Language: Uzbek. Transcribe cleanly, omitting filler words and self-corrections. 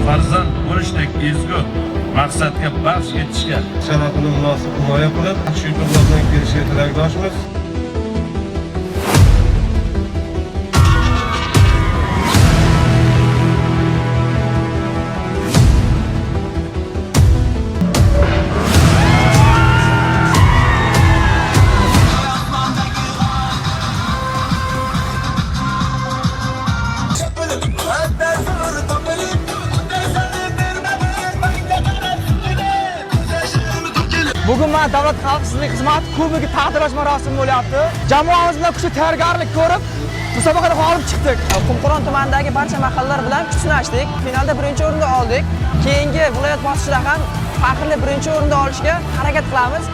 farzand bo'lishdek ezgu maqsadga bars yetishga sharafini munosib himoya qilib, yaxshi yutuqlar bilan kelishiga tilakdoshmiz. Bugun men Davlat xavfsizlik xizmati kubogi taqdirlash marosimi bo'lyapti. Jamoamiz bilan kuchli tayyorgarlik ko'rib, musobaqada g'olib chiqdik. Qumqo'ron tumanidagi barcha mahallalar bilan kuch sinashdik. Finalda birinchi o'rinni oldik. Keyingi viloyat bosqichida ham faxrli birinchi o'rinni olishga harakat qilamiz.